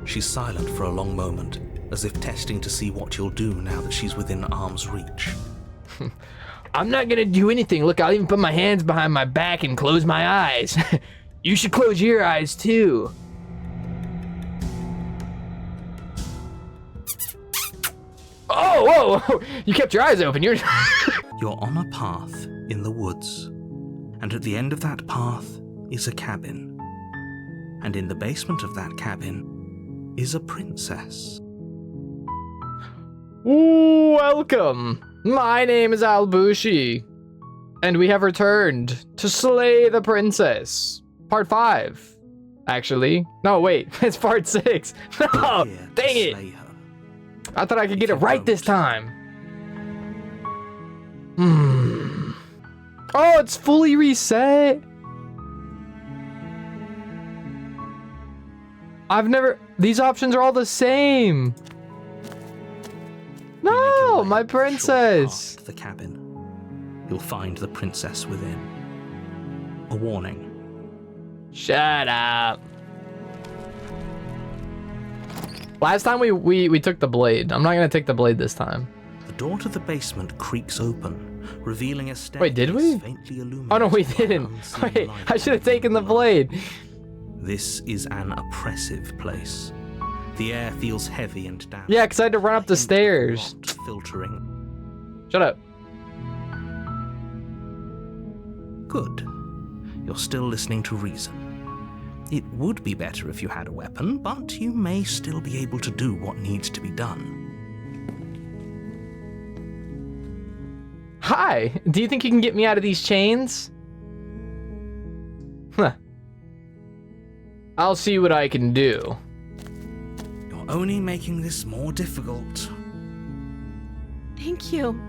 She's silent for a long moment, as if testing to see what you'll do now that she's within arm's reach. I'm not gonna do anything. Look, I'll even put my hands behind my back and close my eyes. You should close your eyes too. Oh, whoa, you kept your eyes open. You're You're on a path in the woods, and at the end of that path is a cabin. And in the basement of that cabin is a princess. Welcome. My name is Albushi, and we have returned to slay the princess. Part 5, actually. No, wait, it's part 6. No, dang it. I thought I could get it right this time. Oh, it's fully reset. These options are all the same. No, my princess. The cabin. You'll find the princess within. A warning. Shut up. Last time we took the blade. I'm not gonna take the blade this time. The door to the basement creaks open, revealing a staircase. Wait, did we? Faintly illuminated. Oh no, we didn't. Wait, I should have taken the blade. This is an oppressive place. The air feels heavy and damp. Yeah, because I had to run up the stairs. Filtering. Shut up. Good. You're still listening to reason. It would be better if you had a weapon, but you may still be able to do what needs to be done. Hi, do you think you can get me out of these chains? Huh. I'll see what I can do. You're only making this more difficult. Thank you.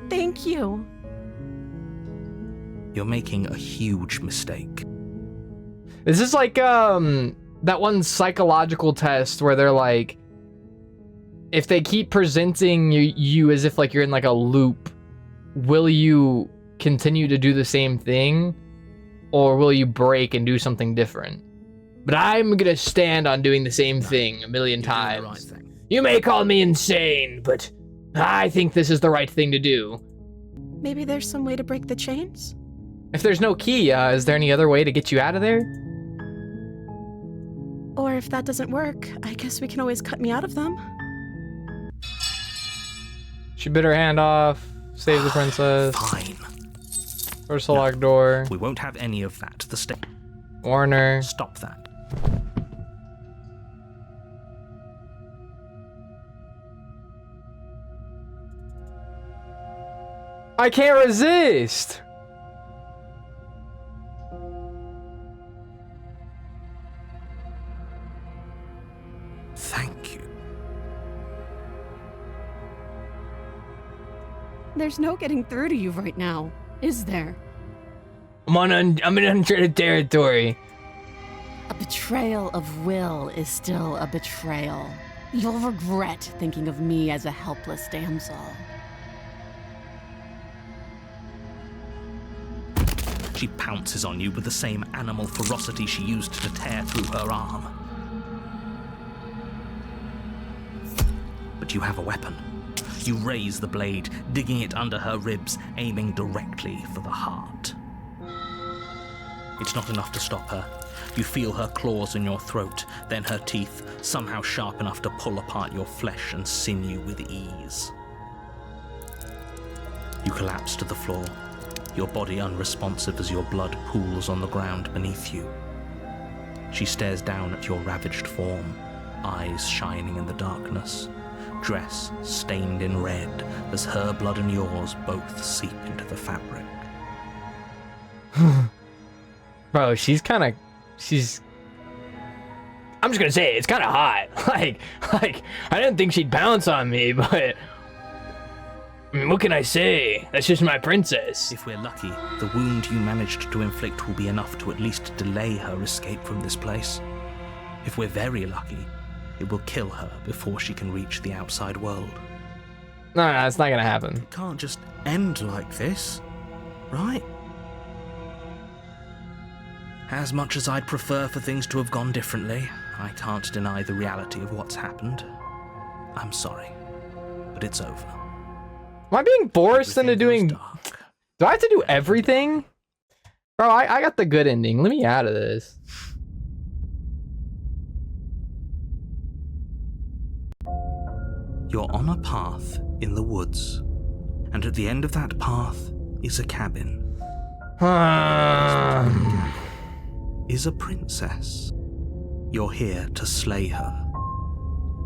Thank you. You're making a huge mistake. Is this like that one psychological test where they're like, if they keep presenting you as if like you're in like a loop, will you continue to do the same thing, or will you break and do something different? But I'm gonna stand on doing the same thing a million times. Right thing. You may call me insane, but I think this is the right thing to do. Maybe there's some way to break the chains? If there's no key, is there any other way to get you out of there? Or if that doesn't work, I guess we can always cut me out of them. She bit her hand off, save the princess. Fine. First the locked door. We won't have any of that. Warner. Stop that. I can't resist. Thank you. There's no getting through to you right now, is there? I'm in uncharted territory. A betrayal of will is still a betrayal. You'll regret thinking of me as a helpless damsel. She pounces on you with the same animal ferocity she used to tear through her arm. But you have a weapon. You raise the blade, digging it under her ribs, aiming directly for the heart. It's not enough to stop her. You feel her claws in your throat, then her teeth, somehow sharp enough to pull apart your flesh and sinew with ease. You collapse to the floor, your body unresponsive as your blood pools on the ground beneath you. She stares down at your ravaged form, eyes shining in the darkness, dress stained in red as her blood and yours both seep into the fabric. Bro, I'm just gonna say it, it's kind of hot. Like, I didn't think she'd bounce on me, but I mean, what can I say? That's just my princess. If we're lucky, the wound you managed to inflict will be enough to at least delay her escape from this place. If we're very lucky, it will kill her before she can reach the outside world. No, it's not gonna happen. It can't just end like this, right? As much as I'd prefer for things to have gone differently, I can't deny the reality of what's happened. I'm sorry, but it's over. Am I being forced into Everything doing... goes dark. Do I have to do everything? Bro, I got the good ending. Let me out of this. You're on a path in the woods, and at the end of that path is a cabin. Is a princess. You're here to slay her.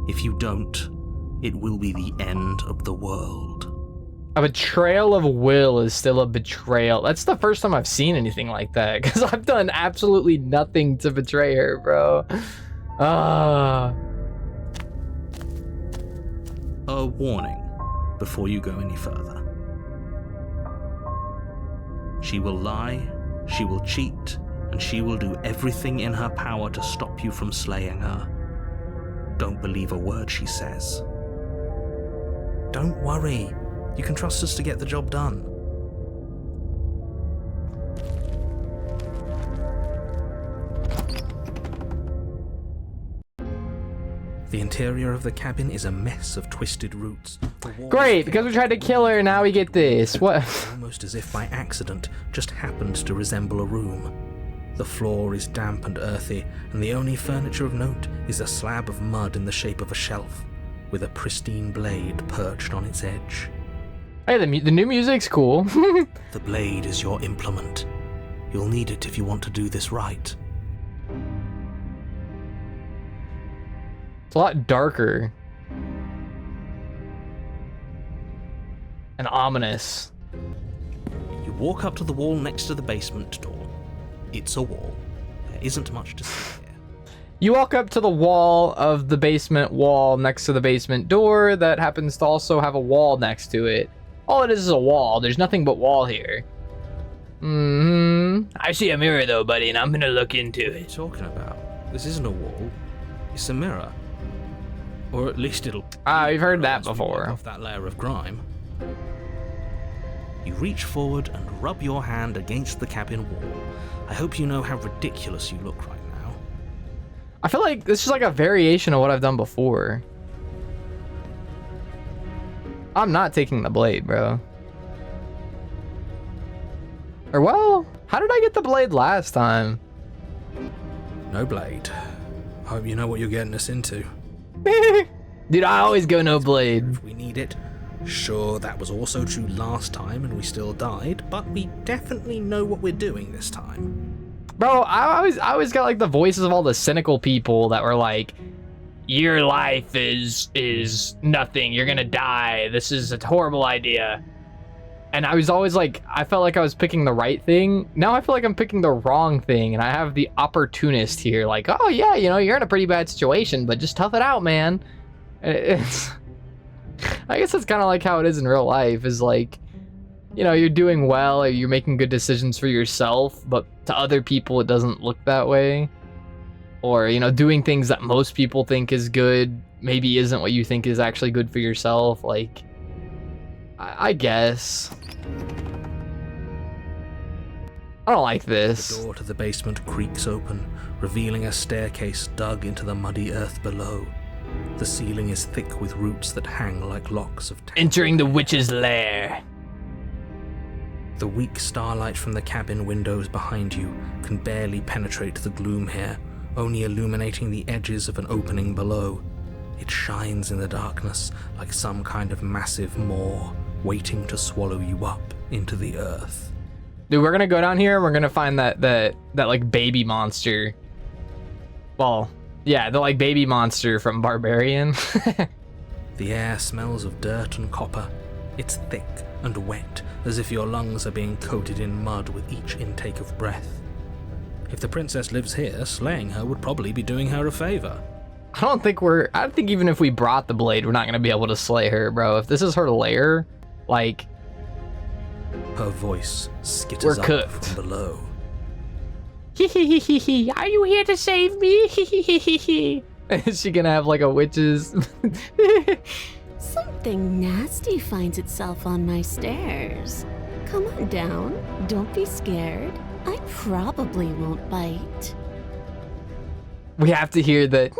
If you don't, it will be the end of the world. A betrayal of will is still a betrayal. That's the first time I've seen anything like that, because I've done absolutely nothing to betray her, bro. A warning before you go any further. She will lie, she will cheat, and she will do everything in her power to stop you from slaying her. Don't believe a word she says. Don't worry. You can trust us to get the job done. The interior of the cabin is a mess of twisted roots. Great, because we tried to kill her, now we get this. What? Almost as if by accident, just happened to resemble a room. The floor is damp and earthy, and the only furniture of note is a slab of mud in the shape of a shelf, with a pristine blade perched on its edge. Hey, the new music's cool. The blade is your implement. You'll need it if you want to do this right. It's a lot darker. And ominous. You walk up to the wall next to the basement door. It's a wall. There isn't much to see here. You walk up to the wall of the basement wall next to the basement door that happens to also have a wall next to it. All it is a wall. There's nothing but wall here. I see a mirror though, buddy, and I'm gonna look into What are you it. talking about? This isn't a wall. It's a mirror. Or at least it'll... You've heard that once we before. wipe off that layer of grime. You reach forward and rub your hand against the cabin wall. I hope you know how ridiculous you look right now. I feel like this is like a variation of what I've done before. I'm not taking the blade, bro. Or well, how did I get the blade last time? No blade. Hope you know what you're getting us into. Dude, I always go no blade. If we need it. Sure, that was also true last time and we still died, but we definitely know what we're doing this time. Bro, I always got like the voices of all the cynical people that were like, your life is nothing, you're gonna die, this is a horrible idea. And I was always like, I felt like I was picking the right thing. Now I feel like I'm picking the wrong thing, and I have the opportunist here, like, oh yeah, you know, you're in a pretty bad situation, but just tough it out, man. It's, I guess that's kind of like how it is in real life, is like, you know, you're doing well, or you're making good decisions for yourself, but to other people it doesn't look that way. Or, you know, doing things that most people think is good maybe isn't what you think is actually good for yourself. Like, I guess. I don't like this. The door to the basement creaks open, revealing a staircase dug into the muddy earth below. The ceiling is thick with roots that hang like locks of Entering the witch's lair. The weak starlight from the cabin windows behind you can barely penetrate the gloom here, only illuminating the edges of an opening below. It shines in the darkness like some kind of massive maw, waiting to swallow you up into the earth. Dude, we're gonna go down here and we're gonna find that like baby monster. Well, yeah, the like baby monster from Barbarian. The air smells of dirt and copper. It's thick and wet, as if your lungs are being coated in mud with each intake of breath. If the princess lives here, slaying her would probably be doing her a favor. I think even if we brought the blade, we're not gonna be able to slay her, bro. If this is her lair, like, Her voice skitters we're up cooked. from below. Hee, are you here to save me? Hee. Is she gonna have like a witch's? Something nasty finds itself on my stairs. Come on down. Don't be scared. I probably won't bite. We have to hear the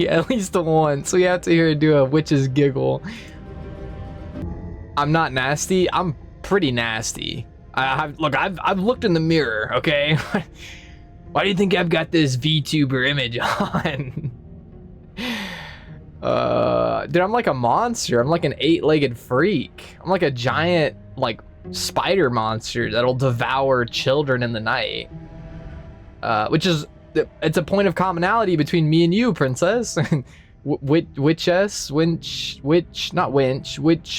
at least once. We have to hear her do a witch's giggle. I'm not nasty. I'm pretty nasty. I've looked in the mirror, okay? Why do you think I've got this VTuber image on? Dude, I'm like a monster. I'm like an 8-legged freak. I'm like a giant, like, spider monster that'll devour children in the night. Which is, it's a point of commonality between me and you, princess. Witch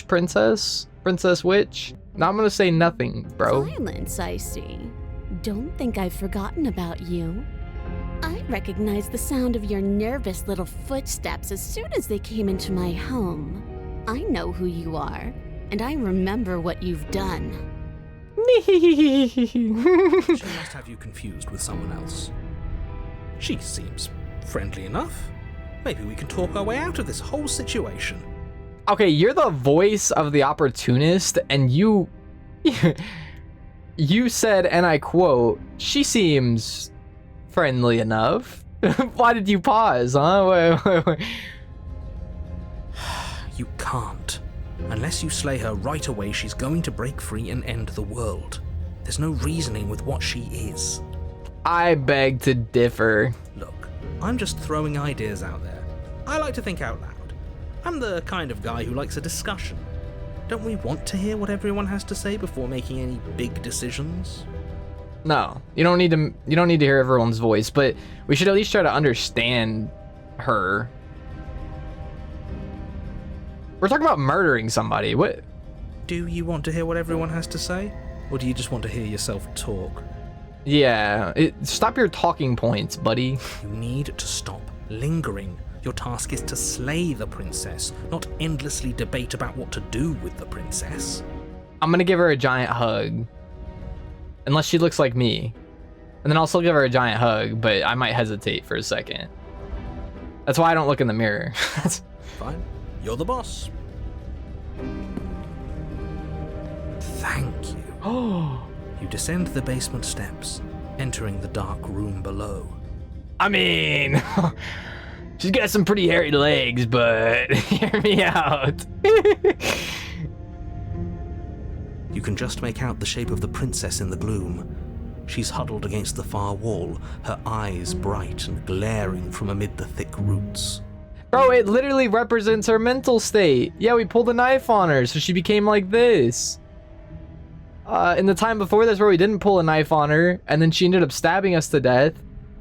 princess? Princess witch? Now I'm gonna say nothing, bro. Silence, I see. Don't think I've forgotten about you. I recognized the sound of your nervous little footsteps as soon as they came into my home. I know who you are, and I remember what you've done. She must have you confused with someone else. She seems friendly enough. Maybe we can talk our way out of this whole situation. Okay, you're the voice of the opportunist, and you said, and I quote, she seems friendly enough. Why did you pause, huh? Wait. You can't. Unless you slay her right away, she's going to break free and end the world. There's no reasoning with what she is. I beg to differ. Look, I'm just throwing ideas out there. I like to think out loud. I'm the kind of guy who likes a discussion. Don't we want to hear what everyone has to say before making any big decisions? No, you don't need to hear everyone's voice, but we should at least try to understand her. We're talking about murdering somebody. What? Do you want to hear what everyone has to say? Or do you just want to hear yourself talk? Yeah, stop your talking points, buddy. You need to stop lingering. Your task is to slay the princess, not endlessly debate about what to do with the princess. I'm gonna give her a giant hug. Unless she looks like me. And then I'll still give her a giant hug, but I might hesitate for a second. That's why I don't look in the mirror. Fine. You're the boss. Thank you. Oh. You descend the basement steps, entering the dark room below. I mean, she's got some pretty hairy legs, but hear me out. You can just make out the shape of the princess in the gloom. She's huddled against the far wall, her eyes bright and glaring from amid the thick roots. Bro, it literally represents her mental state. Yeah, we pulled a knife on her, so she became like this. In the time before this where we didn't pull a knife on her, and then she ended up stabbing us to death.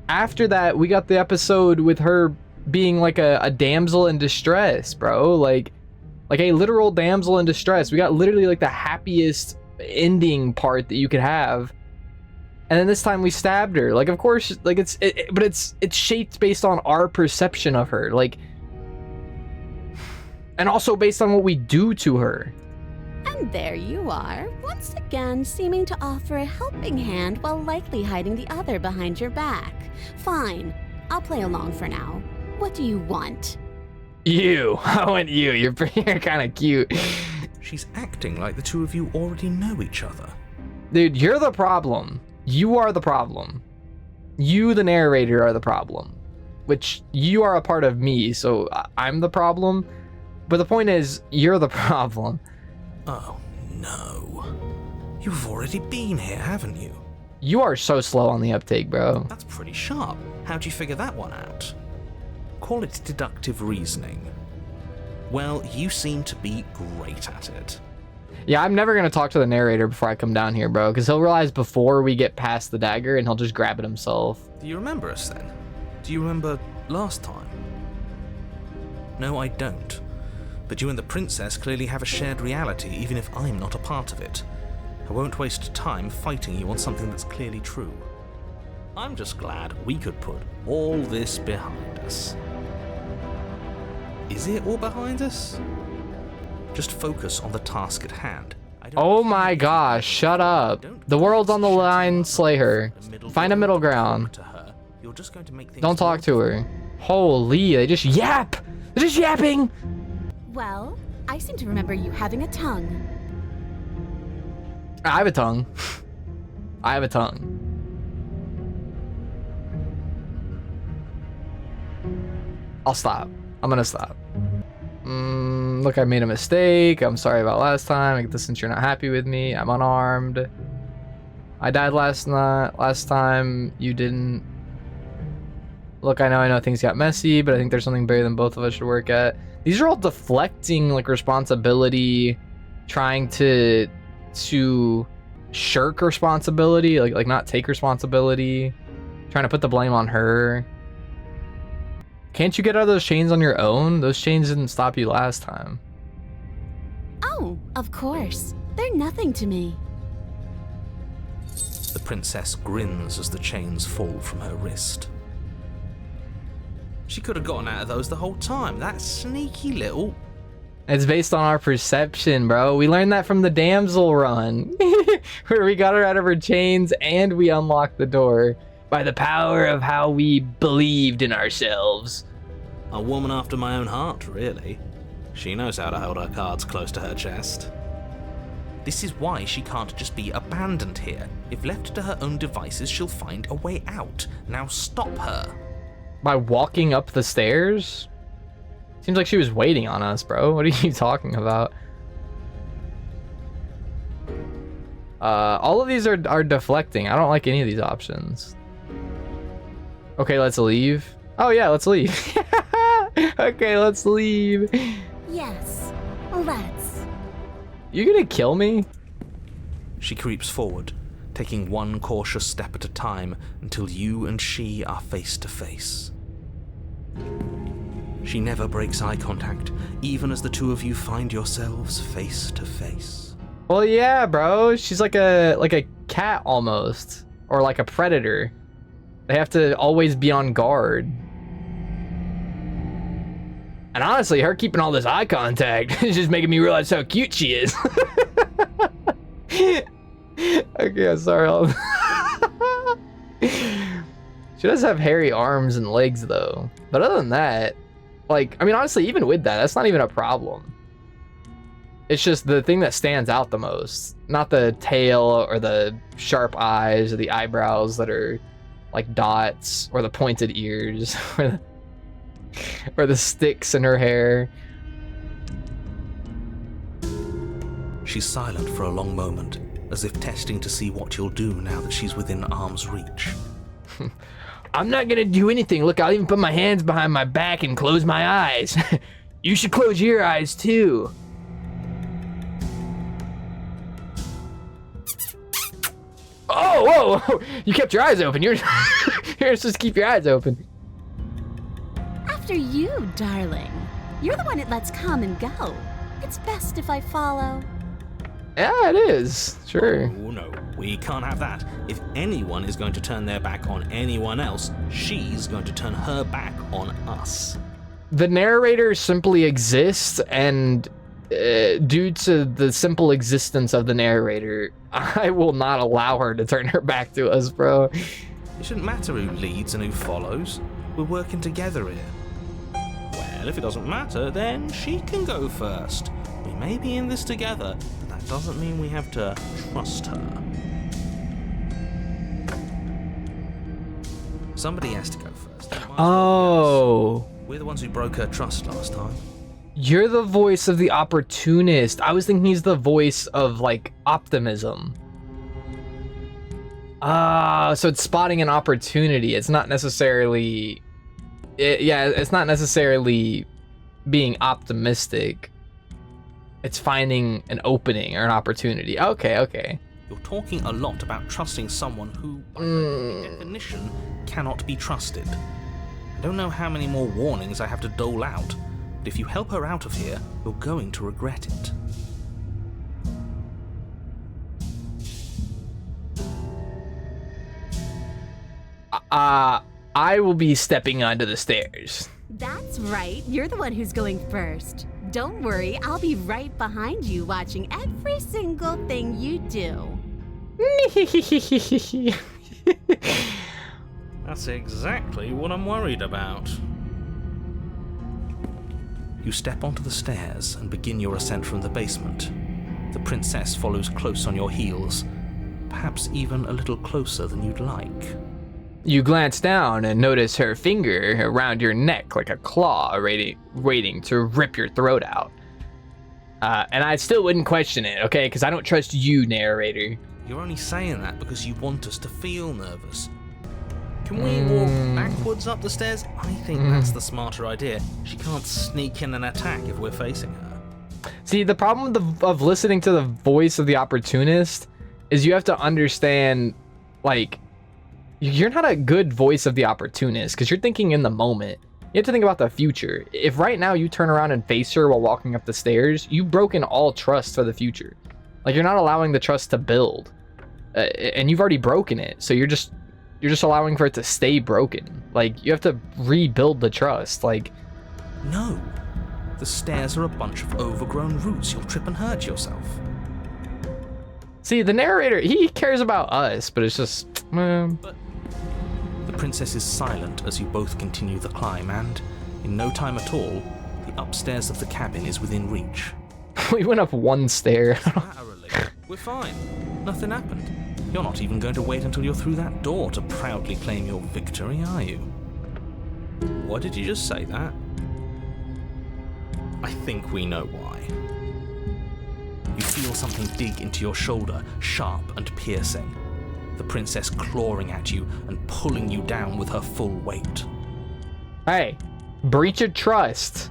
After that, we got the episode with her being like a damsel in distress, bro. Like a literal damsel in distress. We got literally like the happiest ending part that you could have. And then this time we stabbed her. Like, of course, like but it's shaped based on our perception of her. Like, and also based on what we do to her. And there you are, once again seeming to offer a helping hand while likely hiding the other behind your back. Fine, I'll play along for now. What do you want? You. I want you. You're kind of cute. She's acting like the two of you already know each other. Dude, you're the problem. You are the problem. You, the narrator, are the problem. Which, you are a part of me, so I'm the problem. But the point is, you're the problem. Oh, no. You've already been here, haven't you? You are so slow on the uptake, bro. That's pretty sharp. How'd you figure that one out? Call it deductive reasoning. Well, you seem to be great at it. Yeah, I'm never going to talk to the narrator before I come down here, bro, because he'll realize before we get past the dagger and he'll just grab it himself. Do you remember us then? Do you remember last time? No, I don't. But you and the princess clearly have a shared reality, even if I'm not a part of it. I won't waste time fighting you on something that's clearly true. I'm just glad we could put all this behind us. Is it all behind us? Just focus on the task at hand. Oh my gosh, shut up. The world's on the line, slay her. Find a middle ground. Don't talk to her. Holy, they just yap! They're just yapping! Well, I seem to remember you having a tongue. I have a tongue. I have a tongue. I'll stop. I'm gonna stop. Look, I made a mistake. I'm sorry about last time. I get this since you're not happy with me. I'm unarmed. I died last time. You didn't. Look, I know things got messy, but I think there's something bigger than both of us should work at. These are all deflecting like responsibility, trying to shirk responsibility, like not take responsibility, trying to put the blame on her. Can't you get out of those chains on your own? Those chains didn't stop you last time. Oh, of course. They're nothing to me. The princess grins as the chains fall from her wrist. She could have gotten out of those the whole time. That sneaky little... It's based on our perception, bro. We learned that from the damsel run, where we got her out of her chains and we unlocked the door by the power of how we believed in ourselves. A woman after my own heart, really. She knows how to hold her cards close to her chest. This is why she can't just be abandoned here. If left to her own devices, she'll find a way out. Now stop her. By walking up the stairs? Seems like she was waiting on us, bro. What are you talking about? All of these are deflecting. I don't like any of these options. Okay, let's leave. Oh yeah, let's leave. Okay, let's leave. Yes, let's. You gonna kill me? She creeps forward, taking one cautious step at a time until you and she are face to face. She never breaks eye contact, even as the two of you find yourselves face to face. Well, yeah, bro. She's like a cat almost, or like a predator. They have to always be on guard. And honestly, her keeping all this eye contact is just making me realize how cute she is. Okay, I'm sorry. She does have hairy arms and legs though. But other than that, like, I mean, honestly, even with that, that's not even a problem. It's just the thing that stands out the most. Not the tail or the sharp eyes or the eyebrows that are like dots or the pointed ears or the sticks in her hair. She's silent for a long moment, as if testing to see what you'll do now that she's within arm's reach. I'm not gonna do anything. Look, I'll even put my hands behind my back and close my eyes. You should close your eyes too. Oh, whoa, you kept your eyes open. You're supposed to keep your eyes open. After you, darling. You're the one it lets come and go. It's best if I follow. Yeah, it is. Sure. Oh no, we can't have that. If anyone is going to turn their back on anyone else, she's going to turn her back on us. The narrator simply exists, and due to the simple existence of the narrator, I will not allow her to turn her back to us, bro. It shouldn't matter who leads and who follows. We're working together here. Well, if it doesn't matter, then she can go first. We may be in this together, but that doesn't mean we have to trust her. Somebody has to go first. Oh. We're the ones who broke her trust last time. You're the voice of the opportunist. I was thinking he's the voice of, like, optimism. So it's spotting an opportunity. It's not necessarily... it's not necessarily being optimistic. It's finding an opening or an opportunity. Okay. You're talking a lot about trusting someone who, by very definition, cannot be trusted. I don't know how many more warnings I have to dole out, but if you help her out of here, you're going to regret it. I will be stepping onto the stairs. That's right. You're the one who's going first. Don't worry, I'll be right behind you watching every single thing you do. That's exactly what I'm worried about. You step onto the stairs and begin your ascent from the basement. The princess follows close on your heels, perhaps even a little closer than you'd like. You glance down and notice her finger around your neck like a claw waiting to rip your throat out. And I still wouldn't question it, okay? Because I don't trust you, narrator. You're only saying that because you want us to feel nervous. Can we walk backwards up the stairs? I think that's the smarter idea. She can't sneak in and attack if we're facing her. See, the problem of listening to the voice of the opportunist is you have to understand, like, you're not a good voice of the opportunist because you're thinking in the moment. You have to think about the future. If right now you turn around and face her while walking up the stairs, you've broken all trust for the future. Like, you're not allowing the trust to build. And you've already broken it, so you're just allowing for it to stay broken. Like, you have to rebuild the trust. Like, no. The stairs are a bunch of overgrown roots. You'll trip and hurt yourself. See, the narrator, he cares about us, but it's just... But the princess is silent as you both continue the climb, and in no time at all, the upstairs of the cabin is within reach. We went up one stair. We're fine. Nothing happened. You're not even going to wait until you're through that door to proudly claim your victory, are you? Why did you just say that? I think we know why. You feel something dig into your shoulder, sharp and piercing. The princess clawing at you and pulling you down with her full weight. Hey, breach of trust.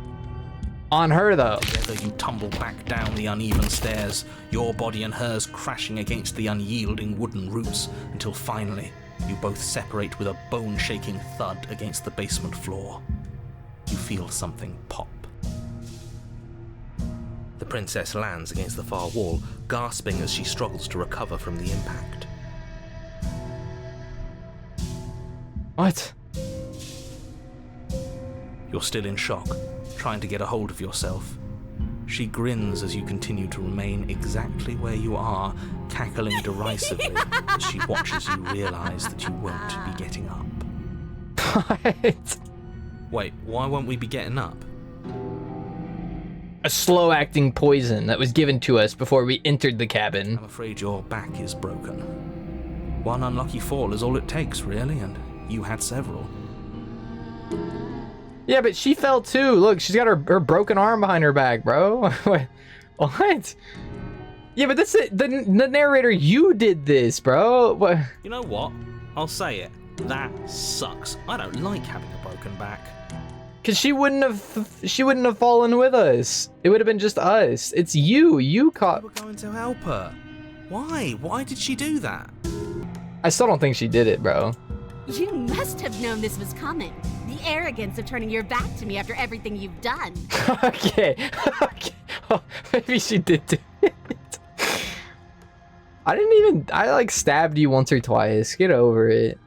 On her, though. Together you tumble back down the uneven stairs, your body and hers crashing against the unyielding wooden roots, until finally you both separate with a bone-shaking thud against the basement floor. You feel something pop. The princess lands against the far wall, gasping as she struggles to recover from the impact. What? You're still in shock, trying to get a hold of yourself. She grins as you continue to remain exactly where you are, cackling derisively as she watches you realize that you won't be getting up. What? Wait, why won't we be getting up? A slow-acting poison that was given to us before we entered the cabin. I'm afraid your back is broken. One unlucky fall is all it takes, really, and you had several. Yeah, but she fell too. Look, she's got her broken arm behind her back, bro. What? Yeah, but that's it. The narrator, you did this, bro. What? You know what? I'll say it. That sucks. I don't like having a broken back. Cause she wouldn't have fallen with us. It would have been just us. It's you. You caught. We were going to help her. Why? Why did she do that? I still don't think she did it, bro. You must have known this was coming. The arrogance of turning your back to me after everything you've done. Okay. Oh, maybe she did do it. I like stabbed you once or twice. Get over it.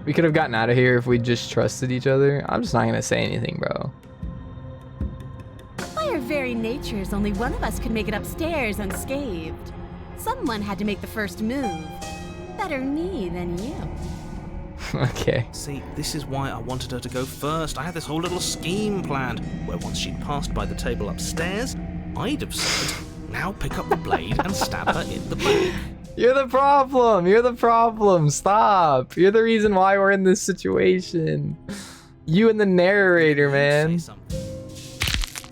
We could have gotten out of here if we just trusted each other. I'm just not gonna say anything, bro. By our very natures, only one of us could make it upstairs unscathed. Someone had to make the first move. Better me than you. Okay. See, this is why I wanted her to go first. I had this whole little scheme planned, where once she'd passed by the table upstairs, I'd have said, now pick up the blade and stab her in the back. You're the problem. You're the problem. Stop. You're the reason why we're in this situation. You and the narrator, man.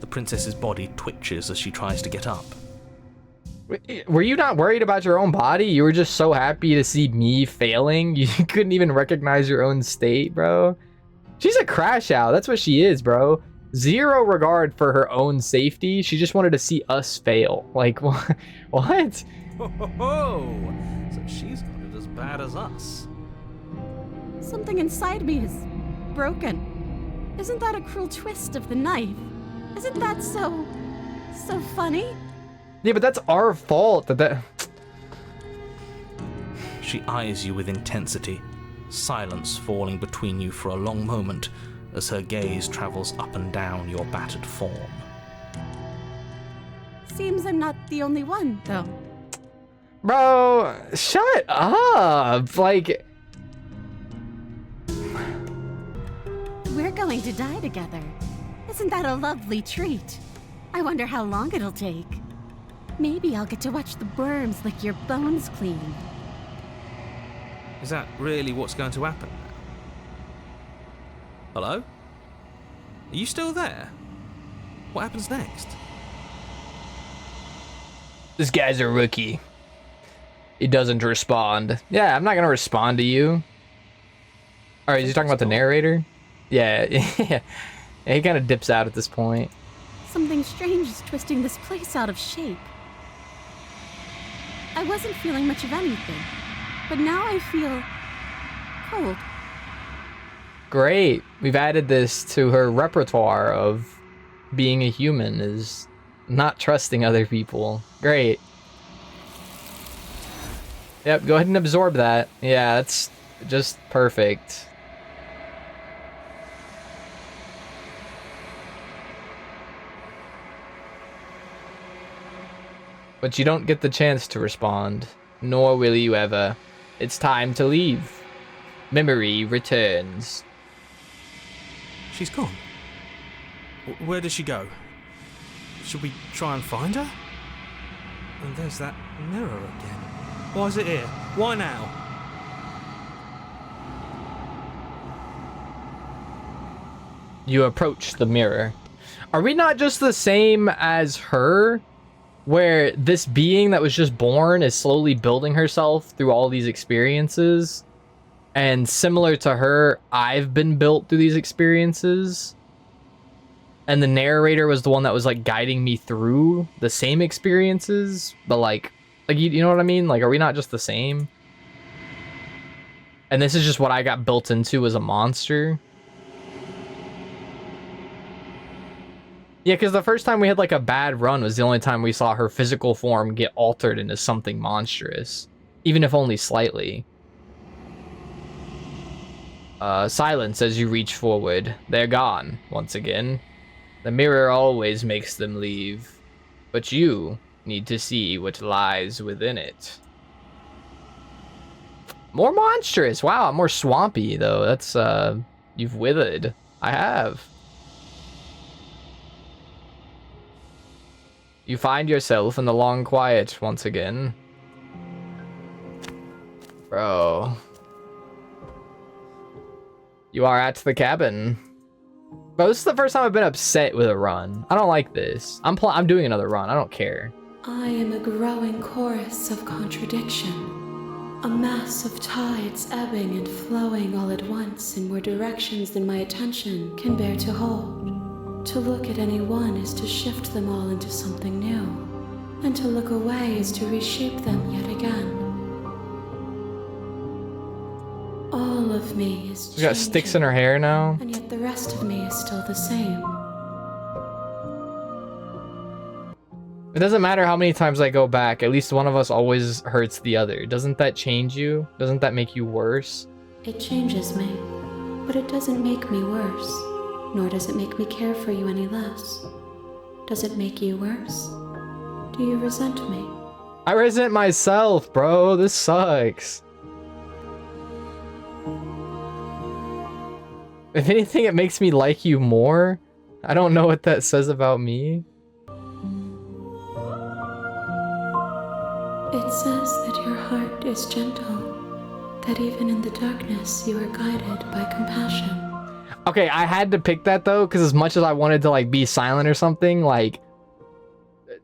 The princess's body twitches as she tries to get up. Were you not worried about your own body? You were just so happy to see me failing. You couldn't even recognize your own state, bro. She's a crash out. That's what she is, bro. Zero regard for her own safety. She just wanted to see us fail. Like, what? What? Ho, ho, ho. So she's got it as bad as us. Something inside me is broken. Isn't that a cruel twist of the knife? Isn't that so funny? Yeah, but that's our fault. She eyes you with intensity, silence falling between you for a long moment as her gaze travels up and down your battered form. Seems I'm not the only one, though. Bro, shut up. Like, we're going to die together. Isn't that a lovely treat? I wonder how long it'll take. Maybe I'll get to watch the worms lick your bones clean. Is that really what's going to happen now? Hello? Are you still there? What happens next? This guy's a rookie. He doesn't respond. Yeah, I'm not gonna respond to you. Alright, is he talking about the narrator? Yeah, yeah. He kind of dips out at this point. Something strange is twisting this place out of shape. I wasn't feeling much of anything, but now I feel cold. Great. We've added this to her repertoire of being a human, is not trusting other people. Great. Yep, go ahead and absorb that. Yeah, that's just perfect. But you don't get the chance to respond, nor will you ever. It's time to leave. Memory returns. She's gone. Where does she go? Should we try and find her? And there's that mirror again. Why is it here? Why now? You approach the mirror. Are we not just the same as her? Where this being that was just born is slowly building herself through all these experiences? And similar to her, I've been built through these experiences. And the narrator was the one that was like guiding me through the same experiences, but like you know what I mean? Like, are we not just the same? And this is just what I got built into as a monster. Yeah, because the first time we had like a bad run was the only time we saw her physical form get altered into something monstrous, even if only slightly. Silence as you reach forward. They're gone once again. The mirror always makes them leave, but you need to see what lies within it. More monstrous. Wow, I'm more swampy though. That's you've withered. I have. You find yourself in the long quiet once again. Bro. You are at the cabin. Bro, this is the first time I've been upset with a run. I don't like this. I'm doing another run. I don't care. I am a growing chorus of contradiction. A mass of tides ebbing and flowing all at once in more directions than my attention can bear to hold. To look at any one is to shift them all into something new, and to look away is to reshape them yet again. All of me is She's got sticks in her hair now. and yet the rest of me is still the same. It doesn't matter how many times I go back, at least one of us always hurts the other. Doesn't that change you? Doesn't that make you worse? It changes me, but it doesn't make me worse, nor does it make me care for you any less. Does it make you worse? Do you resent me? I resent myself, bro. This sucks. If anything, it makes me like you more. I don't know what that says about me. It says that your heart is gentle, that even in the darkness you are guided by compassion. Okay, I had to pick that though, because as much as I wanted to like be silent or something, like,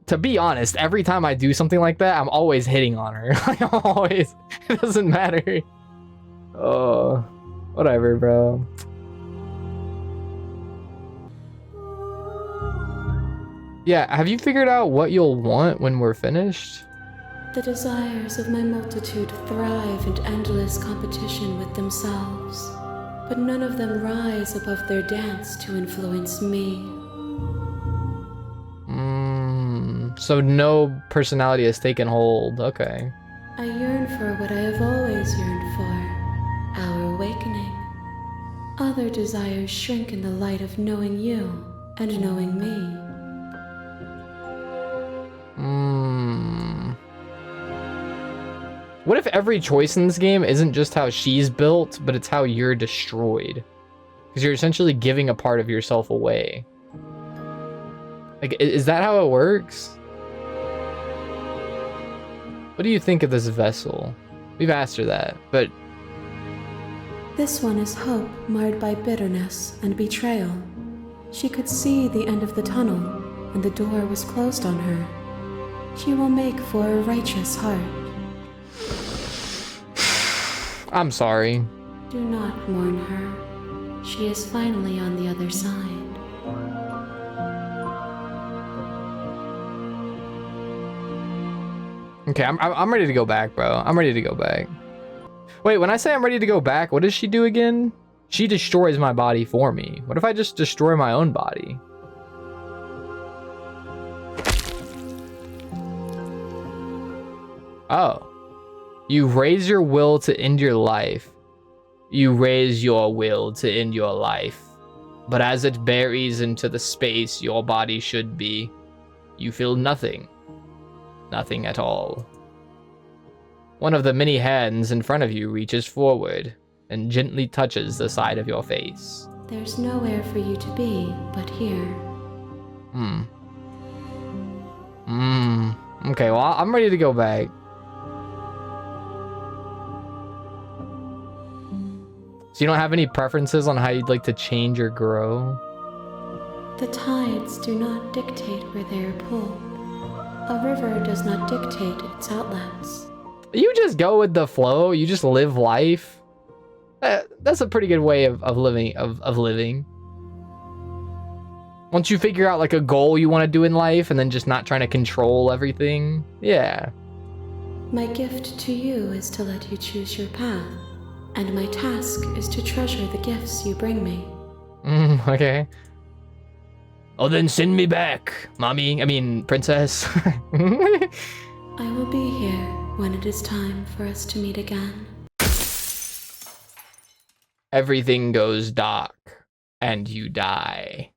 to be honest, every time I do something like that, I'm always hitting on her. Like, I'm always, it doesn't matter. Oh, whatever, bro. Yeah, have you figured out what you'll want when we're finished? The desires of my multitude thrive in endless competition with themselves, but none of them rise above their dance to influence me. So no personality has taken hold. Okay. I yearn for what I have always yearned for, our awakening. Other desires shrink in the light of knowing you and knowing me. What if every choice in this game isn't just how she's built, but it's how you're destroyed? Because you're essentially giving a part of yourself away. Like, is that how it works? What do you think of this vessel? We've asked her that, but This one is hope marred by bitterness and betrayal. She could see the end of the tunnel, and the door was closed on her. She will make for a righteous heart. I'm sorry. Do not mourn her. She is finally on the other side. Okay, I'm ready to go back, bro. I'm ready to go back. Wait, when I say I'm ready to go back, what does she do again? She destroys my body for me. What if I just destroy my own body? Oh. You raise your will to end your life. You raise your will to end your life. But as it buries into the space your body should be, you feel nothing. Nothing at all. One of the many hands in front of you reaches forward and gently touches the side of your face. There's nowhere for you to be but here. Okay, well, I'm ready to go back. So you don't have any preferences on how you'd like to change or grow? The tides do not dictate where they are pulled. A river does not dictate its outlets. You just go with the flow. You just live life. That's a pretty good way of living. Living. Once you figure out like a goal you want to do in life, and then just not trying to control everything. Yeah. My gift to you is to let you choose your path, and my task is to treasure the gifts you bring me. Okay. Oh, then send me back, princess. I will be here when it is time for us to meet again. Everything goes dark, and you die.